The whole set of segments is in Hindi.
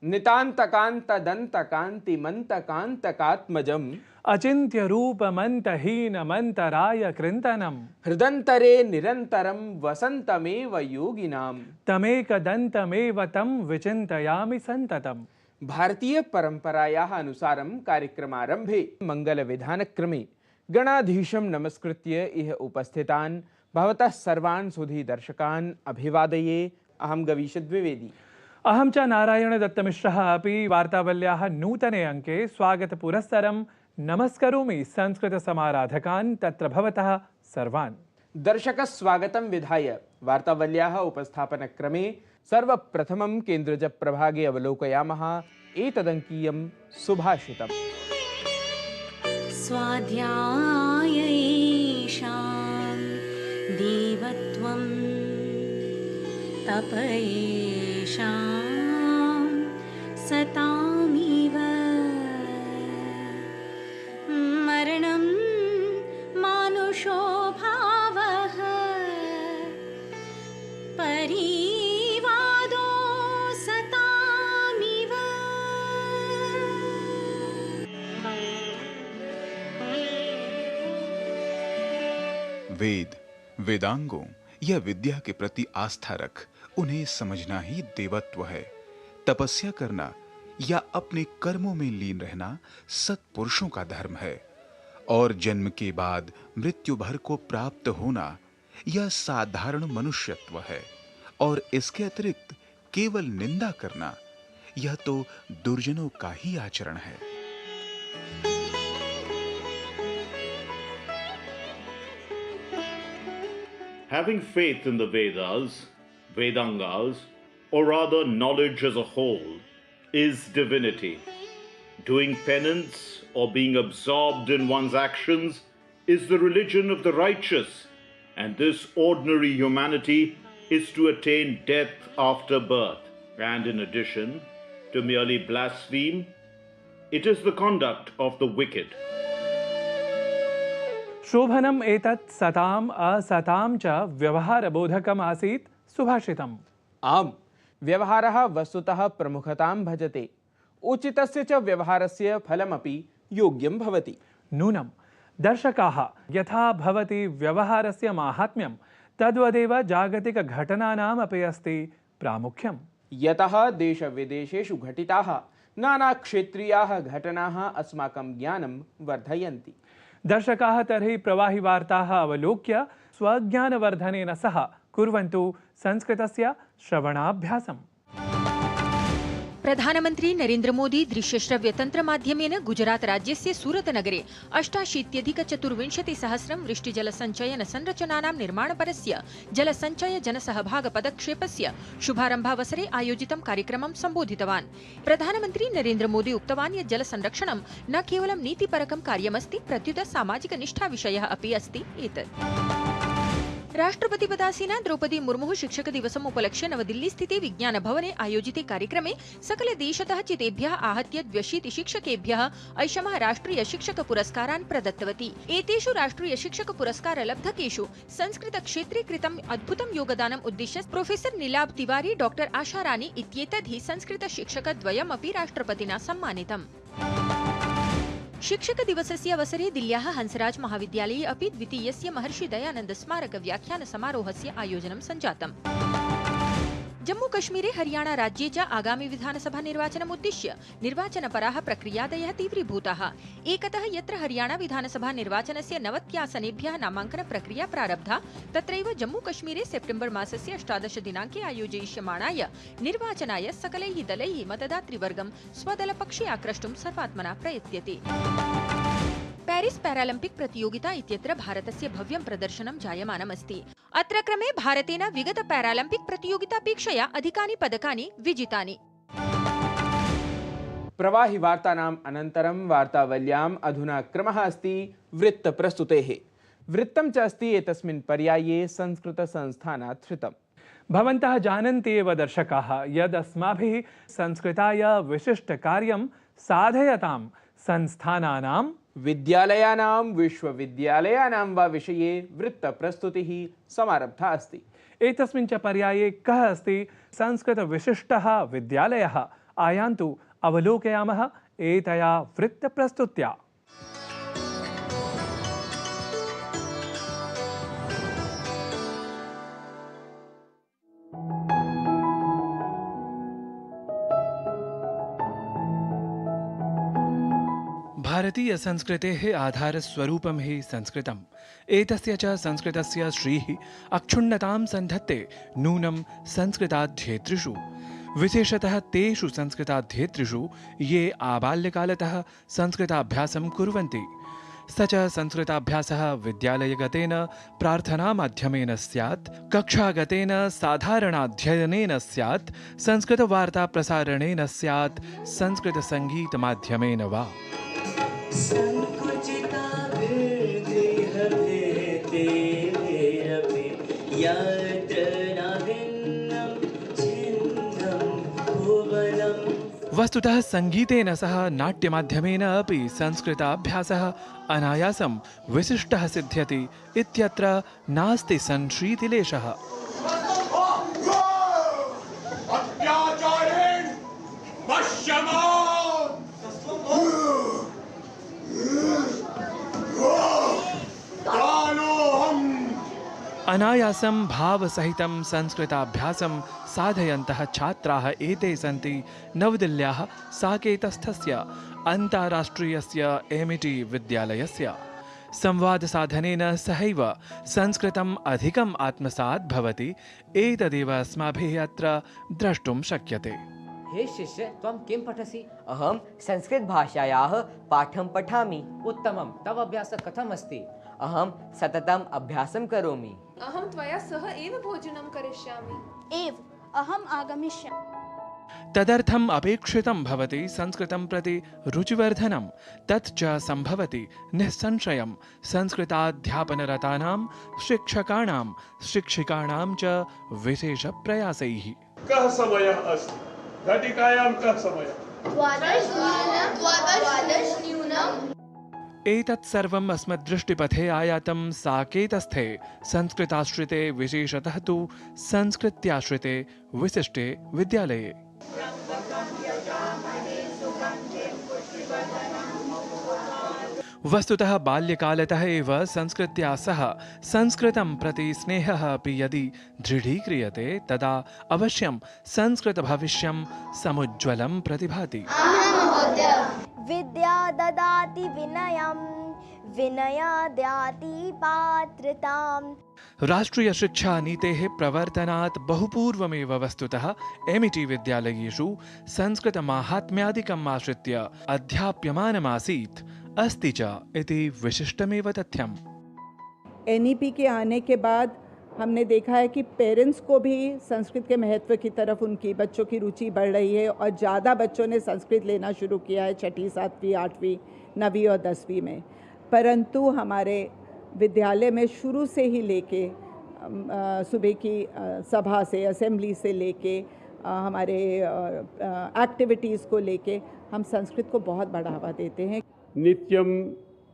नितान्तकान्तदन्तकान्तिमन्तकान्तकात्मजम् अचिन्त्यरूपमन्तहीनमन्तराय कृन्तनं हृदन्तरे निरन्तरं वसन्तमेव योगिनाम् तमेकदन्तमेव तं विचिन्तयामि सन्ततम्। भारतीय परंपरायाः अनुसारं कार्यक्रमारंभे मंगलविधानक्रमे गणाधीशं नमस्कृत्य इह उपस्थितान् भवतः सर्वान् सुधी दर्शकान् अभिवादये। अहं गवीशद्विवेदी। अहं च नारायणदत्तमिश्रः अपि वार्तावल्याः नूतने अंके स्वागतपुरस्सरं नमस्करोमि संस्कृतसमाराधकान् तत्र भवतः सर्वान्। दर्शकस्वागतं विधाय वार्तावल्याः उपस्थापनक्रमे सर्वप्रथमं केन्द्रजप्रभागे अवलोकयामः एतदङ्कीयं सुभाषितम्। स्वाध्यायैषां देवत्वं तपयेषां सतामिव मरणं मानुषो भावः परिवादो सतामिव। वेद, वेदांगों या विद्या के प्रति आस्था रख उन्हें समझना ही देवत्व है। तपस्या करना या अपने कर्मों में लीन रहना सत्पुरुषों का धर्म है। और जन्म के बाद मृत्यु भर को प्राप्त होना यह साधारण मनुष्यत्व है। और इसके अतिरिक्त केवल निंदा करना यह तो दुर्जनों का ही आचरण है। Having faith in the Vedas, Vedangas, or rather knowledge as a whole, is divinity. Doing penance or being absorbed in one's actions is the religion of the righteous, and this ordinary humanity is to attain death after birth. And in addition to merely blaspheme, it is the conduct of the wicked. शोभनम् एतत् सताम् असतां च व्यवहारबोधकम् आसीत् सुभाषितम्। आम्, व्यवहारः वस्तुतः प्रमुखतां भजते। उचितस्य च व्यवहारस्य फलमपि योग्यं भवति। नूनं दर्शकाः यथा भवति व्यवहारस्य माहात्म्यं तद्वदेव जागतिकघटनानामपि अस्ति प्रामुख्यम्। यतः देशविदेशेषु घटिताः नानाक्षेत्रीयाः घटनाः अस्माकं ज्ञानं वर्धयन्ति। दर्शकाः तर्हि प्रवाहि वार्ताः अवलोक्य स्वज्ञानवर्धनेन सह कुर्वन्तु संस्कृतस्य श्रवणाभ्यासम्। प्रधानमन्त्री नरेन्द्र मोदी दृश्यश्रव्यतन्त्रमाध्यमेन गुजरात राज्यस्य सूरत नगरे 88,440,000 वृष्टिजलसञ्चयन संरचनानां निर्माणपरस्य जलसञ्चय जनसहभागपदक्षेपस्य शुभारम्भावसरे आयोजितं कार्यक्रमं सम्बोधितवान्। प्रधानमन्त्री नरेन्द्र मोदी उक्तवान् यत् जलसंरक्षणं न केवलं नीतिपरकं कार्यमस्ति, प्रत्युत सामाजिकनिष्ठाविषयः अपि अस्ति एतत्। राष्ट्रपतिपदासीना द्रौपदी मुर्मुः शिक्षक दिवसम् उपलक्ष्य नवदिल्ली स्थिते विज्ञान भवने आयोजिते कार्यक्रमे सकलदेशतः चितेभ्यः आहत्य 82 शिक्षकेभ्यः ऐषमः राष्ट्रिय शिक्षक पुरस्कारान् प्रदत्तवती। एतेषु राष्ट्रिय शिक्षक पुरस्कार लब्धकेषु संस्कृत क्षेत्रे कृतम् अद्भुतं योगदानम् उद्दिश्य प्रोफेसर नीलाभ तिवारी, डॉक्टर आशा रानी इत्येतद् हि संस्कृत शिक्षकद्वयमपि राष्ट्रपतिना सम्मानितम्। शिक्षक दिवसस्य अवसरे दिल्ल्याः हंसराज महाविद्यालये अपि द्वितीयस्य महर्षि दयानन्द स्मारक व्याख्यान समारोहस्य आयोजनं सञ्जातम्। जम्मू कश्मीरे हरियाणा राज्ये च आगामि विधानसभा निर्वाचनमुद्दिश्य निर्वाचनपराः प्रक्रियादयः तीव्रीभूताः। एकतः यत्र हरियाणा विधानसभा निर्वाचनस्य 90 आसनेभ्यः नामाङ्कन प्रक्रिया प्रारब्धा, तत्रैव जम्मू कश्मीरे सेप्टेम्बर् मासस्य 18 दिनाङ्के आयोजयिष्यमाणाय निर्वाचनाय सकलैः दलैः मतदातृवर्गं स्वदलपक्षे आक्रष्टुं सर्वात्मना प्रयत्यते। पेरिस पैरालम्पिक प्रतियोगिता इत्यत्र भारतस्य भव्यं प्रदर्शनं जायमानमस्ति। अत्र क्रमे भारतेन विगत पैरालम्पिक प्रतियोगितापेक्षया अधिकानि पदकानि विजितानि। प्रवाहि वार्तानाम् अनन्तरं वार्तावल्याम् अधुना क्रमः अस्ति वृत्तप्रस्तुतेः। वृत्तं च अस्ति एतस्मिन् पर्याये संस्कृतसंस्थानात् धृतम्। भवन्तः जानन्ति एव दर्शकाः यद् अस्माभिः संस्कृताय विशिष्टकार्यं साधयतां संस्थानानां विद्यालयानां विश्वविद्यालयानां वा विषये वृत्तप्रस्तुतिः समारब्धा अस्ति। एतस्मिन् च पर्याये कः अस्ति संस्कृतविशिष्टः विद्यालयः आयान्तु अवलोकयामः एतया वृत्तप्रस्तुत्या। भारतीय संस्कृतेः आधारस्वरूपं हि संस्कृतम्। एतस्य च संस्कृतस्य श्रीः अक्षुण्णतां सन्धत्ते नूनं संस्कृताध्येतृषु, विशेषतः तेषु संस्कृताध्येतृषु ये आबाल्यकालतः संस्कृताभ्यासं कुर्वन्ति। स च संस्कृताभ्यासः विद्यालयगतेन प्रार्थनामाध्यमेन स्यात्, कक्षागतेन साधारणाध्ययनेन स्यात्, संस्कृतवार्ताप्रसारणेन स्यात्, संस्कृतसङ्गीतमाध्यमेन वा। वस्तुतः संगीतेन सह नाट्यमाध्यमेन अपि संस्कृताभ्यासः अनायासं विशिष्टः सिद्ध्यति इत्यत्र नास्ति संशीतिलेशः। अनायासं भावसहितं संस्कृताभ्यासं साधयन्तः छात्राः एते सन्ति नवदिल्ल्याः साकेतस्थस्य अन्ताराष्ट्रियस्य एमिटी विद्यालयस्य। संवादसाधनेन सहैव संस्कृतम् अधिकम् आत्मसात् भवति, एतदेव अस्माभिः अत्र द्रष्टुं शक्यते। हे शिष्य, त्वं किं पठसि? अहं संस्कृतभाषायाः पाठं पठामि। उत्तमं, तव अभ्यासः कथम् अस्ति? अहं सततम् अभ्यासं करोमि। अहं त्वया सह एव भोजनं करिष्यामि। एव अहम् आगमिष्यामि। तदर्थम् अपेक्षितं भवति संस्कृतं प्रति रुचिवर्धनं। तत् च सम्भवति निःसंशयं संस्कृताध्यापनरतानां शिक्षकाणां शिक्षिकाणां च विशेषप्रयासैः। कः समयः अस्ति? घटिकायां कः समयः? 12 न्यूनम्। एतत् सर्वम् अस्मद्दृष्टिपथे आयातं साकेतस्थे संस्कृताश्रिते, विशेषतः तु संस्कृत्याश्रिते विशिष्टे विद्यालये। वस्तुतः बाल्यकालतः एव संस्कृत्या सह संस्कृतं प्रति स्नेहः अपि यदि दृढीक्रियते तदा अवश्यं संस्कृतभविष्यं समुज्ज्वलं प्रतिभाति। विद्या ददाति विनयं, विनया ददाति पात्रताम्। राष्ट्रिय शिक्षा नीतेः प्रवर्तनात् बहुपूर्वमेव वस्तुतः एमिटी विद्यालयेषु संस्कृतमाहात्म्यादिकम् आश्रित्य अध्याप्यमानमासीत्, अस्ति च इति विशिष्टमेव तथ्यम्। एनईपी के आने के बाद हमने देखा है कि पेरेंट्स को भी संस्कृत के महत्व की तरफ उनकी बच्चों की रुचि बढ़ रही है और ज़्यादा बच्चों ने संस्कृत लेना शुरू किया है 6ठी, 7वीं, 8वीं, 9वीं और 10वीं में। परंतु हमारे विद्यालय में शुरू से ही लेके सुबह की सभा से, असेंबली से लेके हमारे एक्टिविटीज़ को लेके हम संस्कृत को बहुत बढ़ावा देते हैं। नित्यं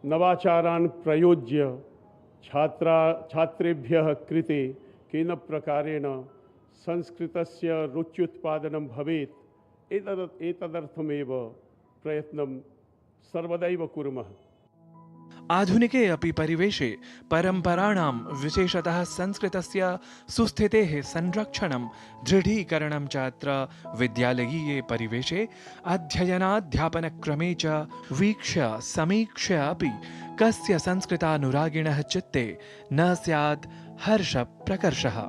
नवाचारान् प्रयोज्य छात्रेभ्यः कृते केन प्रकारेण संस्कृतस्य रुच्युत्पादनं भवेत् एतदर्थमेव प्रयत्नं सर्वदैव कुर्मः। आधुनिके अपि परिवेशे परम्पराणां, विशेषतः संस्कृतस्य सुस्थितेः संरक्षणं, दृढीकरणं च अत्र विद्यालयीये परिवेशे अध्ययनाध्यापनक्रमे च वीक्ष्य समीक्ष्य अपि कस्य संस्कृतानुरागिणः चित्ते न स्यात् हर्षप्रकर्षः।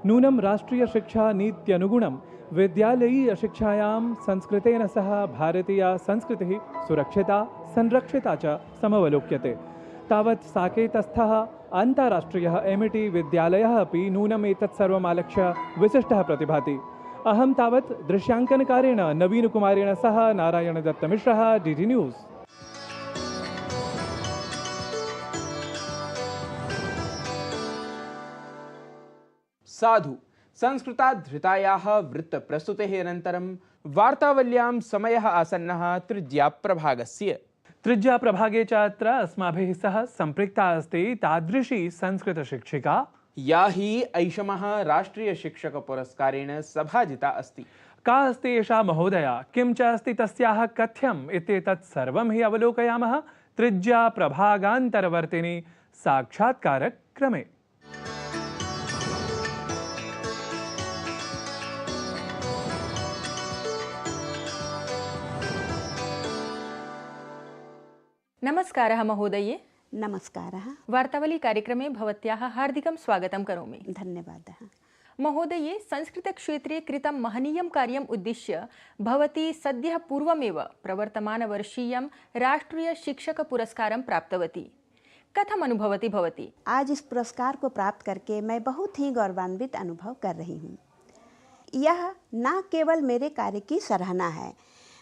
नूनं राष्ट्रियशिक्षानीत्यनुगुणं विद्यालयीय शिक्षायां संस्कृतेन सह भारतीया संस्कृतिः सुरक्षिता, संरक्षिता च समवलोक्यते। तावत् साकेतस्थः अन्ताराष्ट्रियः एमिटी विद्यालयः अपि नूनम् एतत् सर्वम् आलक्ष्य विशिष्टः प्रतिभाति। अहं तावत् दृश्यांकनकारेण नवीनकुमारेण सह नारायणदत्तमिश्रः, DD न्यूज़। साधु संस्कृताधृतायाः वृत्तप्रस्तुतेः अनन्तरं वार्तावल्यां समयः आसन्नः तृतीयाप्रभागस्य। तृतीयाप्रभागे च अत्र अस्माभिः सह सम्पृक्ता अस्ति तादृशी संस्कृतशिक्षिका, या हि ऐषमः राष्ट्रियशिक्षकपुरस्कारेण सभाजिता अस्ति। का अस्ति एषा महोदया, किं च अस्ति तस्याः कथ्यम् इत्येतत् सर्वं हि अवलोकयामः त्रिज्या प्रभागान्तरवर्तिनि साक्षात्कारक्रमे। नमस्कारः महोदये। नमस्कारः। वार्तावली कार्यक्रमे भवत्याः हार्दिकं स्वागतं करोमि। धन्यवादः। महोदये, संस्कृतक्षेत्रे कृतं महनीयं कार्यम् उद्दिश्य भवती सद्यः पूर्वमेव प्रवर्तमानवर्षीयं राष्ट्रीयशिक्षकपुरस्कारं प्राप्तवती। कथम् अनुभवति भवती? आज इस पुरस्कार को प्राप्त करके मैं बहुत ही गौरवान्वित अनुभव कर रही हूँ। यह न केवल मेरे कार्य की सराहना है,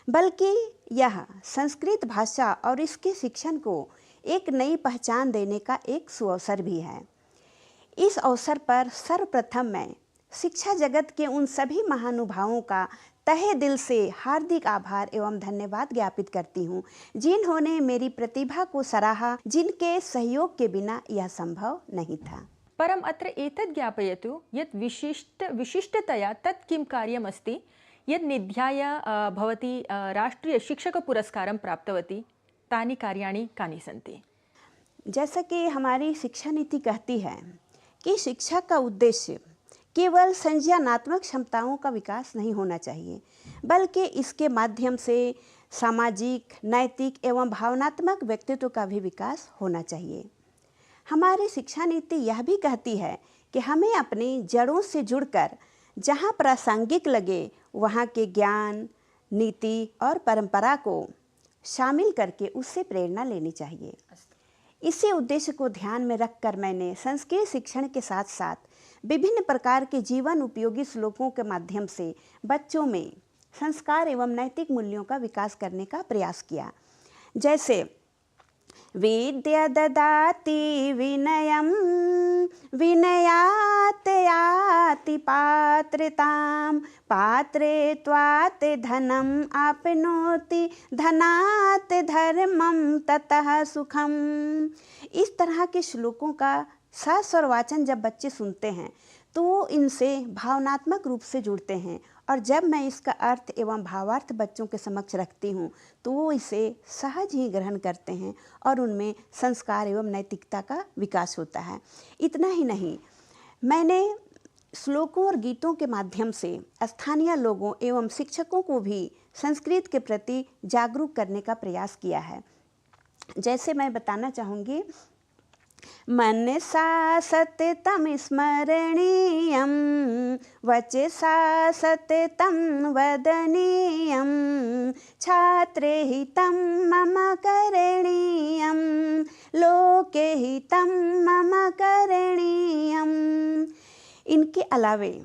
बल्कि यह संस्कृत भाषा और इसके शिक्षण को एक नई पहचान देने का एक सुअवसर भी है। इस अवसर पर सर्वप्रथम मैं शिक्षा जगत के उन सभी महानुभावों का तहे दिल से हार्दिक आभार एवं धन्यवाद ज्ञापित करती हूँ, जिन्होंने मेरी प्रतिभा को सराहा, जिनके सहयोग के बिना यह संभव नहीं था। परम अत्र एतद् ज्ञापयतु यत् विशिष्टतया तत् किं कार्यमस्ति यद् निध्याय भवती राष्ट्रीयशिक्षकपुरस्कारं प्राप्तवती, तानि कार्याणि कानि सन्ति? जैसा कि हमारी शिक्षा नीति कहती है कि शिक्षा का उद्देश्य केवल संज्ञानात्मक क्षमताओं का विकास नहीं होना चाहिए, बल्कि इसके माध्यम से सामाजिक, नैतिक एवं भावनात्मक व्यक्तित्व का भी विकास होना चाहिए। हमारी शिक्षा नीति यह भी कहती है कि हमें अपनी जड़ों से जुड़कर जहाँ प्रासंगिक लगे वहाँ के ज्ञान, नीति और परंपरा को शामिल करके उससे प्रेरणा लेनी चाहिए। इसी उद्देश्य को ध्यान में रखकर मैंने संस्कृत शिक्षण के साथ साथ विभिन्न प्रकार के जीवन उपयोगी श्लोकों के माध्यम से बच्चों में संस्कार एवं नैतिक मूल्यों का विकास करने का प्रयास किया। जैसे विद्या ददाति विनयम विनयात् याति पात्रताम पात्रे त्वात् धनम आपनोति धनात् धर्मम ततः सुखम। इस तरह के श्लोकों का सास और वाचन जब बच्चे सुनते हैं तो वो इनसे भावनात्मक रूप से जुड़ते हैं, और जब मैं इसका अर्थ एवं भावार्थ बच्चों के समक्ष रखती हूँ तो वो इसे सहज ही ग्रहण करते हैं और उनमें संस्कार एवं नैतिकता का विकास होता है। इतना ही नहीं, मैंने श्लोकों और गीतों के माध्यम से स्थानीय लोगों एवं शिक्षकों को भी संस्कृत के प्रति जागरूक करने का प्रयास किया है। जैसे मैं बताना चाहूँगी, मनसा सततं स्मरणीयं वचसा सततं वदनीयं छात्रे हितं मम करणीयं लोके हितं मम करणीयम। इनके अलावे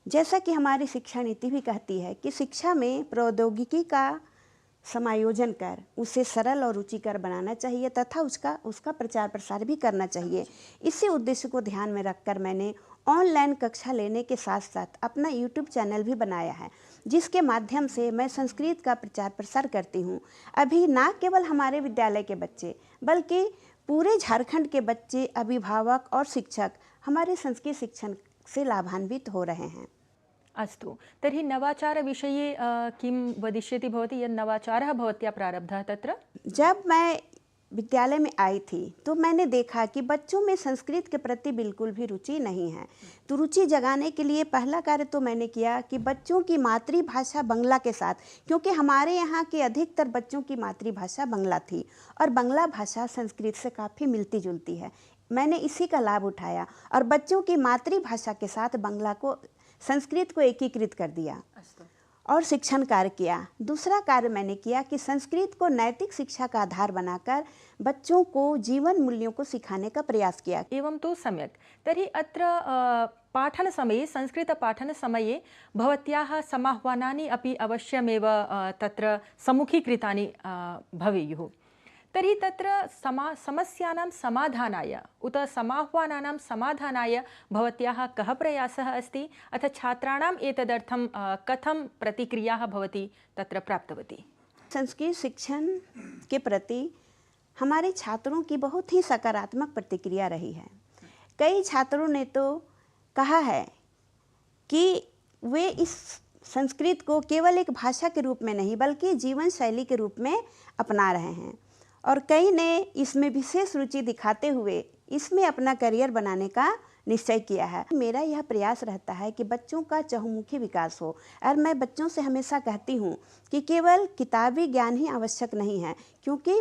जैसा कि हमारी शिक्षा नीति भी कहती है कि शिक्षा में प्रौद्योगिकी का समायोजन कर उसे सरल और रुचिकर बनाना चाहिए तथा उसका प्रचार प्रसार भी करना चाहिए। इसी उद्देश्य को ध्यान में रखकर मैंने ऑनलाइन कक्षा लेने के साथ साथ अपना YouTube चैनल भी बनाया है, जिसके माध्यम से मैं संस्कृत का प्रचार प्रसार करती हूँ। अभी न केवल हमारे विद्यालय के बच्चे बल्कि पूरे झारखंड के बच्चे, अभिभावक और शिक्षक हमारे संस्कृत शिक्षण से लाभान्वित हो रहे हैं। अस्तु, तर्हि नवाचारविषये किं वदिष्यति भवती? यत् नवाचारः भवत्या प्रारब्धः तत्र? जब मैं विद्यालय में आई थी तो मैंने देखा कि बच्चों में संस्कृत के प्रति बिल्कुल भी रुचि नहीं है। तो रुचि जगाने के लिए पहला कार्य तो मैंने किया कि बच्चों की मातृभाषा बंगला के साथ, क्योंकि हमारे यहाँ के अधिकतर बच्चों की मातृभाषा बंगला थी और बंगला भाषा संस्कृत से काफ़ी मिलती जुलती है, मैंने इसी का लाभ उठाया और बच्चों की मातृभाषा के साथ संस्कृत को एकीकृत कर दिया और शिक्षण कार्य किया। दूसरा कार्य मैंने किया कि संस्कृत को नैतिक शिक्षा का आधार बनाकर बच्चों को जीवन मूल्यों को सिखाने का प्रयास किया। एवं तो सम्यक्। तर्हि अत्र पाठनसमये, संस्कृतपाठनसमये भवत्याः समाह्वानानि अपि अवश्यमेव तत्र सम्मुखीकृतानि भवेयुः। तर्हि तत्र समस्यानां समाधानाय उत समाह्वानानां समाधानाय भवत्याः कः प्रयासः अस्ति, अथ छात्राणाम् एतदर्थं कथं प्रतिक्रियाः भवती तत्र प्राप्तवती? संस्कृत शिक्षण के प्रति हमारे छात्रों की बहुत ही सकारात्मक प्रतिक्रिया रही है। कई छात्रों ने तो कहा है कि वे इस संस्कृत को केवल एक भाषा के रूप में नहीं बल्कि जीवन शैली के रूप में अपना रहे हैं और कई ने इसमें विशेष रुचि दिखाते हुए इसमें अपना करियर बनाने का निश्चय किया है। मेरा यह प्रयास रहता है कि बच्चों का चहुमुखी विकास हो और मैं बच्चों से हमेशा कहती हूँ कि केवल किताबी ज्ञान ही आवश्यक नहीं है, क्योंकि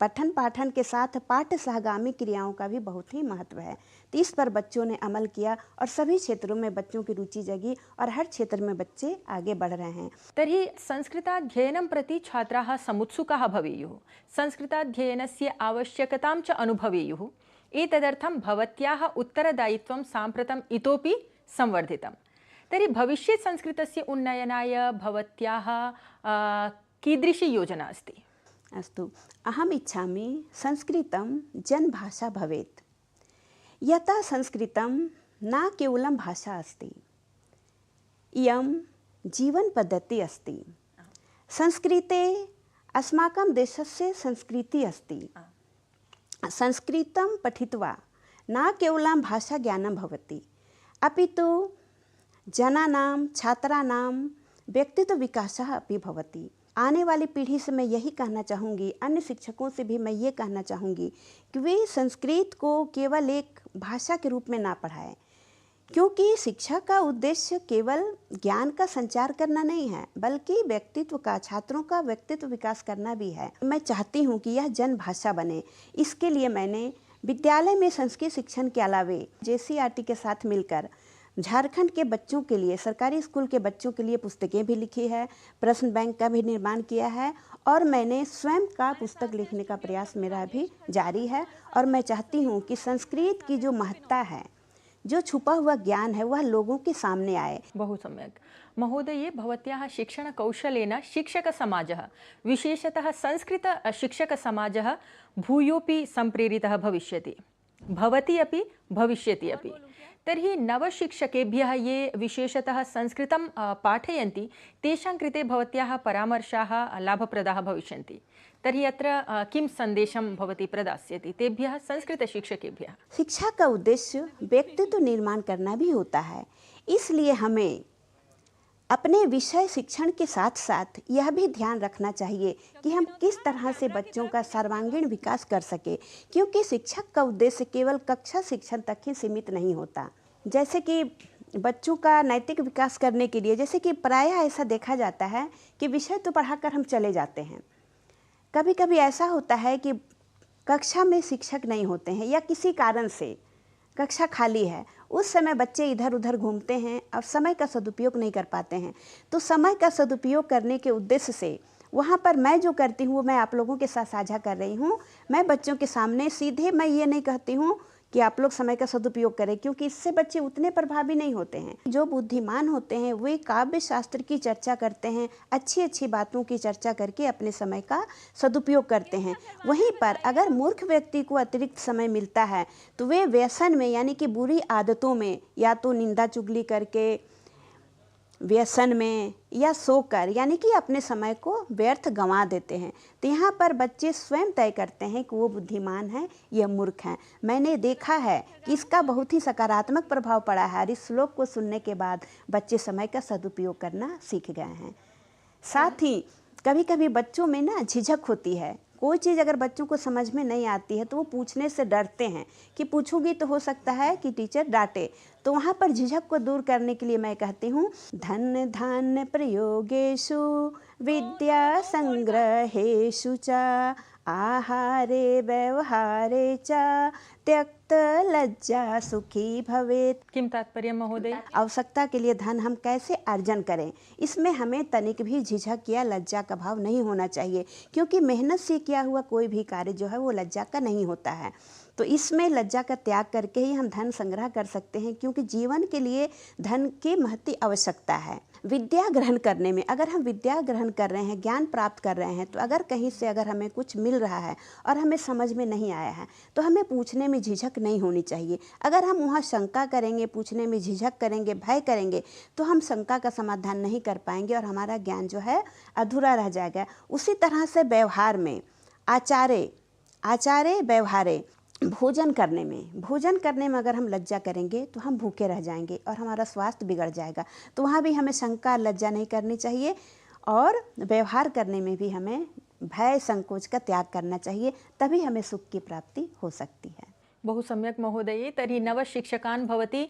पठन पाठन के साथ पाठ्य सहगामी क्रियाओं का भी बहुत ही महत्व है। तो इस पर बच्चों ने अमल किया और सभी क्षेत्रों में बच्चों की रुचि जगी और हर क्षेत्र में बच्चे आगे बढ़ रहे हैं। तर्हि संस्कृताध्ययनं प्रति छात्राः समुत्सुकाः भवेयुः, संस्कृताध्ययनस्य आवश्यकतां च अनुभवेयुः। एतदर्थं भवत्याः उत्तरदायित्वं साम्प्रतम् इतोपि संवर्धितं। तर्हि भविष्ये संस्कृतस्य उन्नयनाय भवत्याः कीदृशी योजना अस्ति? अस्तु, अहम् इच्छामि संस्कृतं जनभाषा भवेत्। यथा संस्कृतं न केवलं भाषा अस्ति, इयं जीवनपद्धतिः अस्ति। संस्कृते अस्माकं देशस्य संस्कृतिः अस्ति। संस्कृतं पठित्वा न केवलं भाषाज्ञानं भवति, अपि तु जनानां छात्राणां व्यक्तित्वविकासः अपि भवति। आने वाली पीढ़ी से मैं यही कहना चाहूँगी, अन्य शिक्षकों से भी मैं ये कहना चाहूँगी कि वे संस्कृत को केवल एक भाषा के रूप में ना पढ़ाएं, क्योंकि शिक्षा का उद्देश्य केवल ज्ञान का संचार करना नहीं है बल्कि व्यक्तित्व का, छात्रों का व्यक्तित्व विकास करना भी है। मैं चाहती हूँ कि यह जन भाषा बने। इसके लिए मैंने विद्यालय में संस्कृत शिक्षण के अलावे JCRT के साथ मिलकर झारखंड के बच्चों के लिए, सरकारी स्कूल के बच्चों के लिए पुस्तकें भी लिखी है, प्रश्न बैंक का भी निर्माण किया है और मैंने स्वयं का पुस्तक लिखने का प्रयास मेरा अभी जारी है। और मैं चाहती हूँ कि संस्कृत की जो महत्ता है, जो छुपा हुआ ज्ञान है, वह लोगों के सामने आए। बहु सम्यक् महोदये, भवत्याः शिक्षणकौशलेन शिक्षकसमाजः, विशेषतः संस्कृतशिक्षकसमाजः भूयोपि सम्प्रेरितः भविष्यति, भवति अपि भविष्यति अपि। तर्हि नवशिक्षकेभ्यः ये विशेषतः संस्कृतं पाठयन्ति तेषां कृते भवत्याः परामर्शाः लाभप्रदाः भविष्यन्ति। तर्हि अत्र किं संदेशं भवती प्रदास्यति तेभ्यः संस्कृतशिक्षकेभ्यः? शिक्षा का उद्देश्य व्यक्तित्व निर्माण करना भी होता है, इसलिए हमें अपने विषय शिक्षण के साथ साथ यह भी ध्यान रखना चाहिए कि हम किस तरह से बच्चों का सर्वांगीण विकास कर सके, क्योंकि शिक्षक का उद्देश्य केवल कक्षा शिक्षण तक ही सीमित नहीं होता। जैसे कि बच्चों का नैतिक विकास करने के लिए, जैसे कि प्रायः ऐसा देखा जाता है कि विषय तो पढ़ाकर हम चले जाते हैं, कभी कभी ऐसा होता है कि कक्षा में शिक्षक नहीं होते हैं या किसी कारण से कक्षा खाली है, उस समय बच्चे इधर उधर घूमते हैं और समय का सदुपयोग नहीं कर पाते हैं। तो समय का सदुपयोग करने के उद्देश्य से वहाँ पर मैं जो करती हूँ वो मैं आप लोगों के साथ साझा कर रही हूँ। मैं बच्चों के सामने सीधे मैं ये नहीं कहती हूँ कि आप लोग समय का सदुपयोग करें, क्योंकि इससे बच्चे उतने प्रभावी नहीं होते हैं। जो बुद्धिमान होते हैं वे काव्य शास्त्र की चर्चा करते हैं, अच्छी अच्छी बातों की चर्चा करके अपने समय का सदुपयोग करते हैं। वहीं पर अगर मूर्ख व्यक्ति को अतिरिक्त समय मिलता है तो वे व्यसन में, यानी कि बुरी आदतों में, या तो निंदा चुगली करके व्यसन में या सोकर, यानी कि अपने समय को व्यर्थ गंवा देते हैं। तो यहाँ पर बच्चे स्वयं तय करते हैं कि वो बुद्धिमान है या मूर्ख हैं। मैंने देखा है कि इसका बहुत ही सकारात्मक प्रभाव पड़ा है और इस श्लोक को सुनने के बाद बच्चे समय का सदुपयोग करना सीख गए हैं। साथ ही कभी कभी बच्चों में ना झिझक होती है, कोई चीज़ अगर बच्चों को समझ में नहीं आती है तो वो पूछने से डरते हैं कि पूछूंगी तो हो सकता है कि टीचर डांटे। तो वहाँ पर झिझक को दूर करने के लिए मैं कहती हूँ, धन धान्य प्रयोगेषु विद्या संग्रहेषु च आहारे व्यवहारे च त्यक्त लज्जा सुखी भवेत्। किम तात्पर्य महोदय? आवश्यकता के लिए धन हम कैसे अर्जन करें, इसमें हमें तनिक भी झिझक या लज्जा का भाव नहीं होना चाहिए, क्योंकि मेहनत से किया हुआ कोई भी कार्य जो है वो लज्जा का नहीं होता है। तो इसमें लज्जा का त्याग करके ही हम धन संग्रह कर सकते हैं, क्योंकि जीवन के लिए धन की महती आवश्यकता है। विद्या ग्रहण करने में, अगर हम विद्या ग्रहण कर रहे हैं, ज्ञान प्राप्त कर रहे हैं, तो अगर कहीं से अगर हमें कुछ मिल रहा है और हमें समझ में नहीं आया है तो हमें पूछने में झिझक नहीं होनी चाहिए। अगर हम वहाँ शंका करेंगे, पूछने में झिझक करेंगे, भय करेंगे, तो हम शंका का समाधान नहीं कर पाएंगे और हमारा ज्ञान जो है अधूरा रह जाएगा। उसी तरह से व्यवहार में आचार्य व्यवहारे, भोजन करने में अगर हम लज्जा करेंगे तो हम भूखे रह जाएंगे और हमारा स्वास्थ्य बिगड़ जाएगा। तो वहाँ भी हमें शंका लज्जा नहीं करनी चाहिए और व्यवहार करने में भी हमें भय संकोच का त्याग करना चाहिए, तभी हमें सुख की प्राप्ति हो सकती है। बहु सम्यक् महोदये। तर्हि नवशिक्षकान् भवती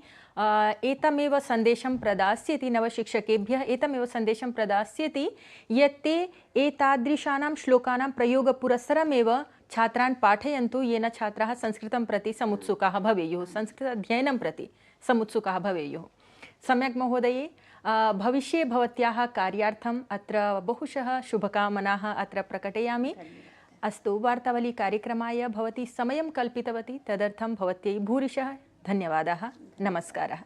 एतमेव सन्देशं प्रदास्यति, नवशिक्षकेभ्यः एतमेव सन्देशं प्रदास्यति यत् ते एतादृशानां श्लोकानां प्रयोगपुरस्सरमेव छात्रान् पाठयन्तु, येन छात्राः संस्कृतं प्रति समुत्सुकाः भवेयुः, संस्कृत अध्ययनं प्रति समुत्सुकाः भवेयुः। सम्यक् महोदये। भविष्ये भवत्याः कार्यार्थम् अत्र बहुशः शुभकामनाः अत्र प्रकटयामि। अस्तु, वार्तावली कार्यक्रमाय भवती समयं कल्पितवती, तदर्थं भवत्यै भूरिशः धन्यवादाः। नमस्कारः।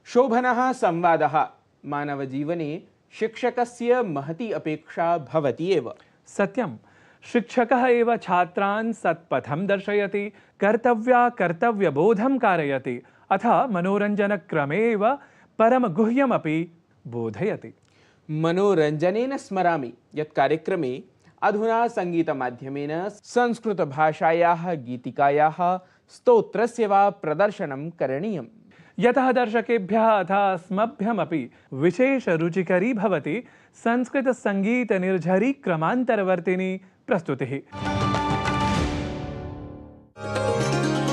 शोभनः संवादः। मानवजीवने शिक्षकस्य महती अपेक्षा भवति एव। सत्यं, शिक्षकः एव छात्रान् सत्पथं दर्शयति, कर्तव्यबोधं कारयति, अथ मनोरञ्जनक्रमे एव परमगुह्यमपि बोधयति। मनोरञ्जनेन स्मरामि यत् कार्यक्रमे अधुना सङ्गीतमाध्यमेन संस्कृतभाषायाः गीतिकायाः स्तोत्रस्य वा प्रदर्शनं करणीयम्। यतः दर्शकेभ्यः अथ अस्मभ्यमपि विशेषरुचिकरी भवति संस्कृतसङ्गीतनिर्झरी क्रमान्तरवर्तिनी प्रस्तुतिः।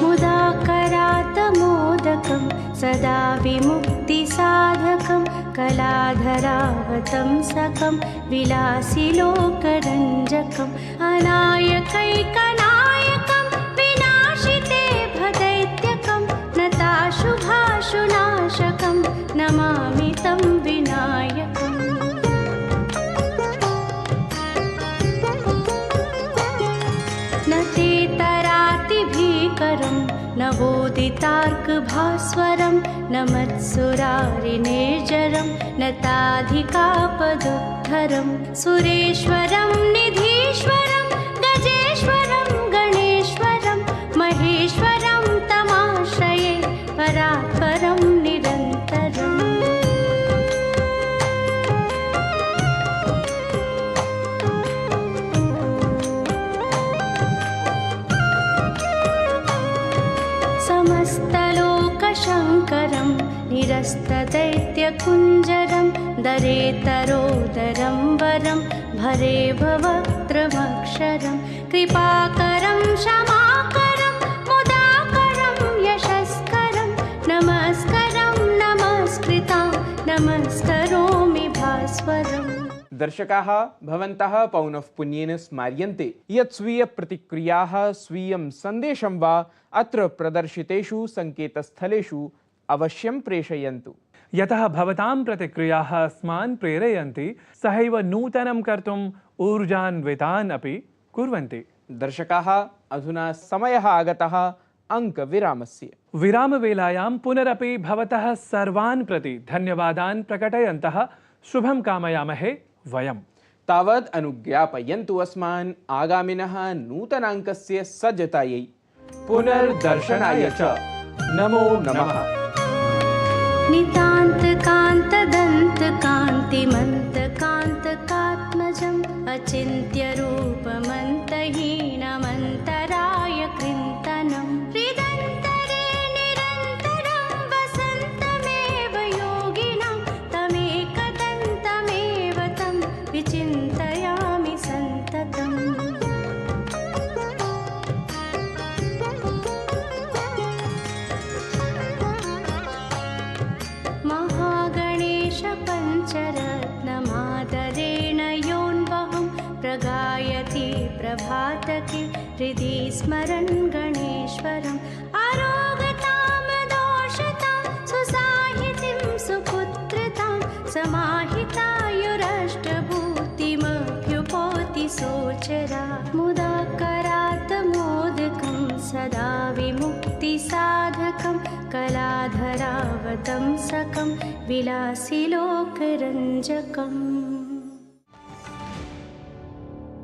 मुदाकरातमोदकं सदा विमुक्तिसाधकं कलाधरावतं सकं विलासिलोकरञ्जकम् अनायकैकनायकं विनाशिते भदैत्यकं नताशुभाशुनाशकं नमामि तं विनायकम्। न ते तरातिभीकरं नवोदितार्कभास्वरं न मत्सुरारिनिर्जरं न ताधिकापदुद्धरं सुरेश्वरं निधीश्वरं गजेश्वरं गणेश्वरं महेश्वरं तमाश्रये परात्परं निरन्तरम्। समस्तलोकशङ्करं निरस्तदैत्यकुञ्जरं दरेतरोदरं वरं भरे भवक्त्रमक्षरं कृपाकरं क्षमाकरं मुदाकरं यशस्करं नमस्करं नमस्कृतां नमस्करोमि भास्वरम्। दर्शकाः भवन्तः पौनःपुन्येन स्मार्यन्ते यत् स्वीयप्रतिक्रियाः स्वीयं सन्देशं वा अत्र प्रदर्शितेषु सङ्केतस्थलेषु अवश्यं प्रेषयन्तु। यतः भवतां प्रतिक्रियाः अस्मान् प्रेरयन्ति, सहैव नूतनं कर्तुम् ऊर्जान्वितान् अपि कुर्वन्ति। दर्शकाः, अधुना समयः आगतः अङ्कविरामस्य। विरामवेलायां पुनरपि भवतः सर्वान् प्रति धन्यवादान् प्रकटयन्तः शुभं कामयामहे वयम्। तावद् अनुज्ञापयन्तु अस्मान् आगामिनः नूतनाङ्कस्य सज्जतायै। पुनर्दर्शनाय च नमो नमः। नितान्तकान्तदन्तकान्तिमन्तकान्तकात्मजम् अचिन्त्यरूपमन्तहीनमन्तराय कृन्तनं हृदन्तरे निरन्तरं वसन्तमेव योगिनां तमेकदन्तमेव तं विचिन्तयामि सन्ततम्। पञ्चरत्नमादरेण योन्वहं प्रगायति प्रभातके हृदि स्मरन् गणेश्वरम् आरोगतां दोषतां सुसाहितिं सुपुत्रतां समाहितायुरष्टभूतिमभ्युपोति सोचरा मुदाकरातमोदकं सदा विमुक्तिसाधकं कलाधरावतं सकं विलासिलोकरञ्जकम्।